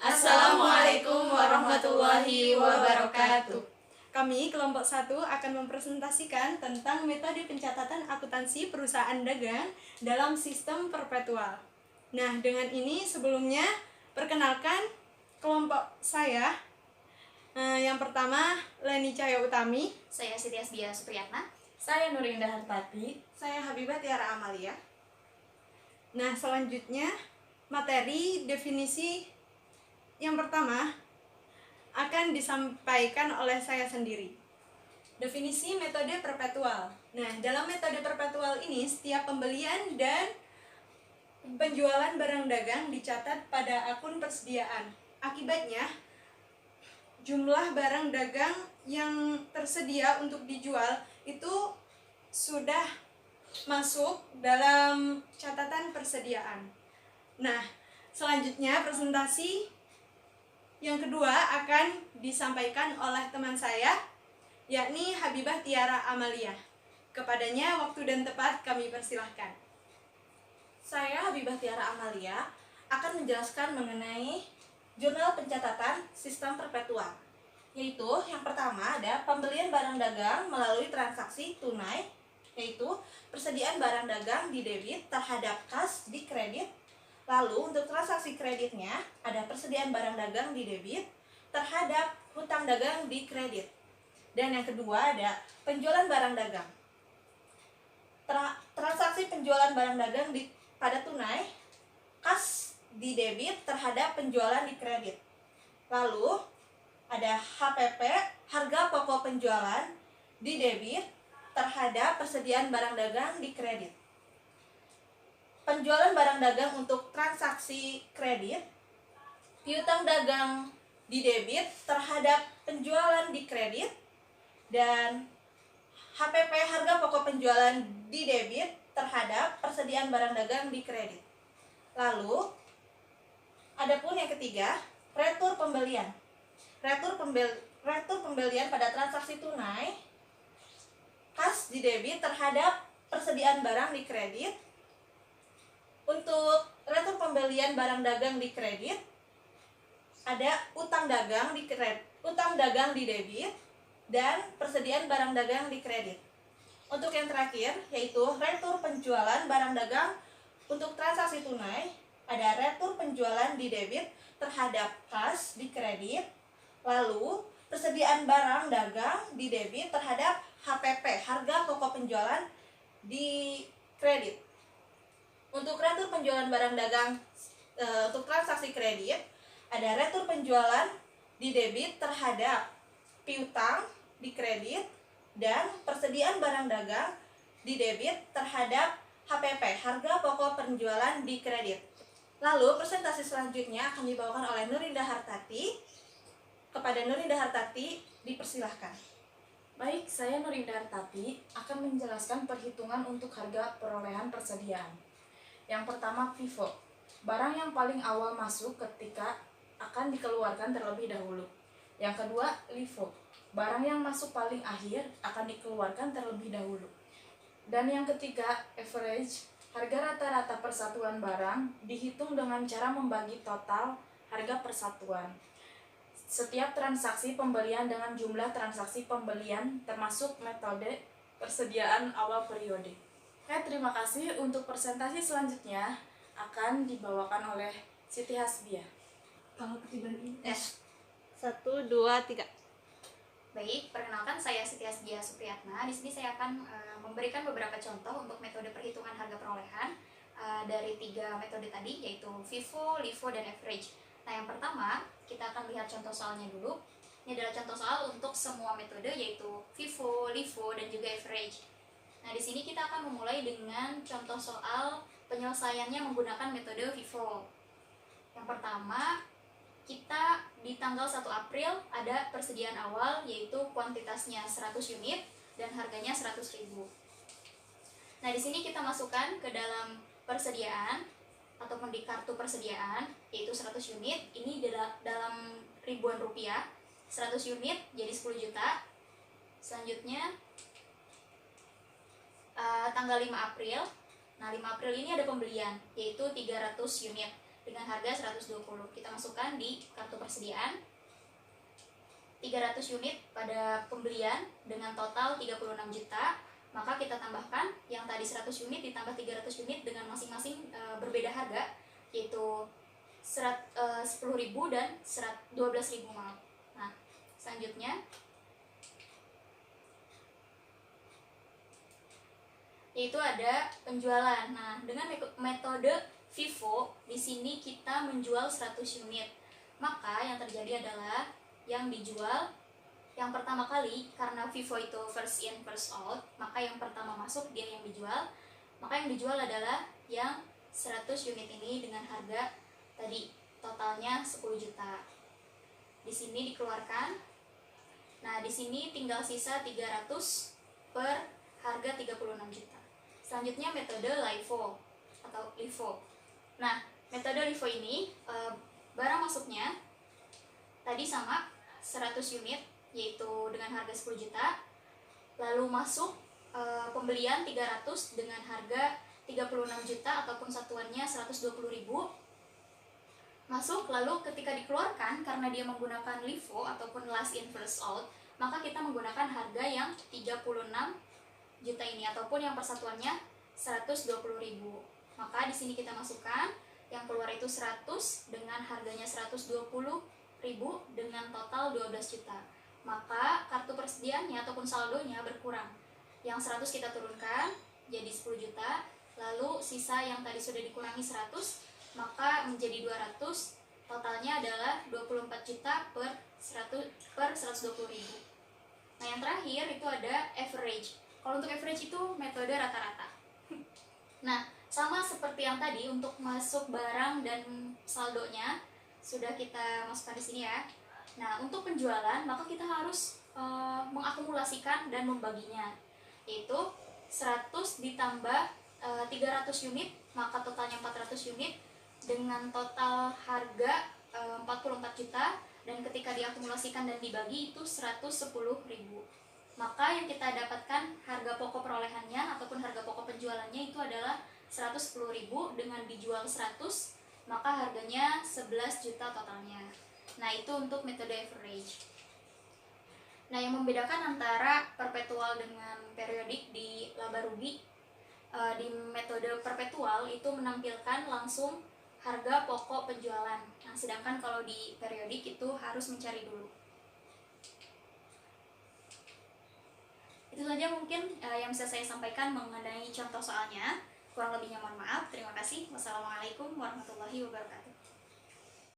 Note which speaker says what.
Speaker 1: Assalamualaikum warahmatullahi wabarakatuh.
Speaker 2: Kami kelompok 1 akan mempresentasikan tentang metode pencatatan akuntansi perusahaan dagang dalam sistem perpetual. Nah, dengan ini sebelumnya perkenalkan kelompok saya. Yang pertama, Leni Cahaya Utami.
Speaker 1: Saya Siti Asbia Supriyatna.
Speaker 3: Saya Nurinda Hartati.
Speaker 4: Saya Habibah Tiara Amalia.
Speaker 2: Nah, selanjutnya materi definisi yang pertama akan disampaikan oleh saya sendiri. Definisi metode perpetual. Nah, dalam metode perpetual ini setiap pembelian dan penjualan barang dagang dicatat pada akun persediaan. Akibatnya, jumlah barang dagang yang tersedia untuk dijual itu sudah masuk dalam catatan persediaan. Nah, selanjutnya presentasi yang kedua akan disampaikan oleh teman saya, yakni Habibah Tiara Amalia. Kepadanya waktu dan tempat kami persilahkan.
Speaker 3: Saya Habibah Tiara Amalia akan menjelaskan mengenai jurnal pencatatan sistem perpetual. Yaitu yang pertama ada pembelian barang dagang melalui transaksi tunai, yaitu persediaan barang dagang di debit terhadap kas di kredit. Lalu untuk transaksi kreditnya ada persediaan barang dagang di debit terhadap hutang dagang di kredit. Dan yang kedua ada penjualan barang dagang. Transaksi penjualan barang dagang pada tunai, kas di debit terhadap penjualan di kredit. Lalu ada HPP, harga pokok penjualan di debit terhadap persediaan barang dagang di kredit. Penjualan barang dagang untuk transaksi kredit, piutang dagang di debit terhadap penjualan di kredit, dan HPP harga pokok penjualan di debit terhadap persediaan barang dagang di kredit. Lalu, adapun yang ketiga, retur pembelian. Retur pembelian pada transaksi tunai, kas di debit terhadap persediaan barang di kredit. Untuk retur pembelian barang dagang di kredit, ada utang dagang di debit dan persediaan barang dagang di kredit. Untuk yang terakhir yaitu retur penjualan barang dagang untuk transaksi tunai, ada retur penjualan di debit terhadap kas di kredit, lalu persediaan barang dagang di debit terhadap HPP harga pokok penjualan di kredit. Untuk retur penjualan barang dagang untuk transaksi kredit, ada retur penjualan di debit terhadap piutang di kredit dan persediaan barang dagang di debit terhadap HPP harga pokok penjualan di kredit. Lalu presentasi selanjutnya akan dibawakan oleh Nurinda Hartati. Kepada Nurinda Hartati dipersilahkan.
Speaker 5: Baik, saya Nurinda Hartati akan menjelaskan perhitungan untuk harga perolehan persediaan. Yang pertama, FIFO, barang yang paling awal masuk ketika akan dikeluarkan terlebih dahulu. Yang kedua, LIFO, barang yang masuk paling akhir akan dikeluarkan terlebih dahulu. Dan yang ketiga, average, harga rata-rata persatuan barang dihitung dengan cara membagi total harga persatuan setiap transaksi pembelian dengan jumlah transaksi pembelian termasuk metode persediaan awal periode. Oke, terima kasih. Untuk presentasi selanjutnya akan dibawakan oleh Siti Hasbia.
Speaker 2: Kalau ketiban ini
Speaker 4: 1, 2, 3.
Speaker 1: Baik, perkenalkan saya Siti Asbia Supriyatna. Di sini saya akan memberikan beberapa contoh untuk metode perhitungan harga perolehan dari 3 metode tadi, yaitu FIFO, LIFO, dan average. Nah, yang pertama, kita akan lihat contoh soalnya dulu. Ini adalah contoh soal untuk semua metode, yaitu FIFO, LIFO, dan juga average. Nah, di sini kita akan memulai dengan contoh soal penyelesaiannya menggunakan metode FIFO. Yang pertama, kita di tanggal 1 April ada persediaan awal, yaitu kuantitasnya 100 unit dan harganya 100.000. Nah, di sini kita masukkan ke dalam persediaan ataupun di kartu persediaan, yaitu 100 unit. Ini dalam ribuan rupiah. 100 unit jadi 10 juta. Selanjutnya tanggal 5 April. Nah, 5 April ini ada pembelian, yaitu 300 unit dengan harga 120. Kita masukkan di kartu persediaan 300 unit pada pembelian dengan total 36 juta. Maka kita tambahkan yang tadi 100 unit ditambah 300 unit dengan masing-masing berbeda harga, yaitu 10.000 dan 12.000, maaf. Nah, selanjutnya yaitu ada penjualan. Nah, dengan metode FIFO di sini kita menjual 100 unit. Maka yang terjadi adalah yang dijual yang pertama kali, karena FIFO itu first in first out, maka yang pertama masuk dia yang dijual. Maka yang dijual adalah yang 100 unit ini dengan harga tadi totalnya 10 juta. Di sini dikeluarkan. Nah, di sini tinggal sisa 300 per harga 36 juta. Selanjutnya metode LIFO atau LIFO. Nah, metode LIFO ini barang masuknya tadi sama 100 unit, yaitu dengan harga 10 juta. Lalu masuk pembelian 300 dengan harga 36 juta ataupun satuannya 120.000. Masuk, lalu ketika dikeluarkan karena dia menggunakan LIFO ataupun last in first out, maka kita menggunakan harga yang 36 juta ini ataupun yang persatuannya 120.000. Maka di sini kita masukkan yang keluar itu 100 dengan harganya 120.000 dengan total 12 juta. Maka kartu persediaannya ataupun saldonya berkurang. Yang 100 kita turunkan jadi 10 juta, lalu sisa yang tadi sudah dikurangi 100 maka menjadi 200. Totalnya adalah 24 juta per 120.000. Nah, yang terakhir itu ada average. Kalau untuk average itu metode rata-rata. Nah, sama seperti yang tadi, untuk masuk barang dan saldonya sudah kita masukkan di sini ya. Nah, untuk penjualan maka kita harus mengakumulasikan dan membaginya, yaitu 100 ditambah 300 unit, maka totalnya 400 unit dengan total harga 44 juta, dan ketika diakumulasikan dan dibagi itu 110.000. Maka yang kita dapatkan harga pokok perolehannya ataupun harga pokok penjualannya itu adalah 110.000 dengan dijual 100, maka harganya 11 juta totalnya. Nah, itu untuk metode average. Nah, yang membedakan antara perpetual dengan periodik di laba rugi, di metode perpetual itu menampilkan langsung harga pokok penjualan. Nah, sedangkan kalau di periodik itu harus mencari dulu. Itu saja mungkin yang bisa saya sampaikan mengenai contoh soalnya. Kurang lebihnya mohon maaf. Terima kasih. Wassalamualaikum warahmatullahi wabarakatuh.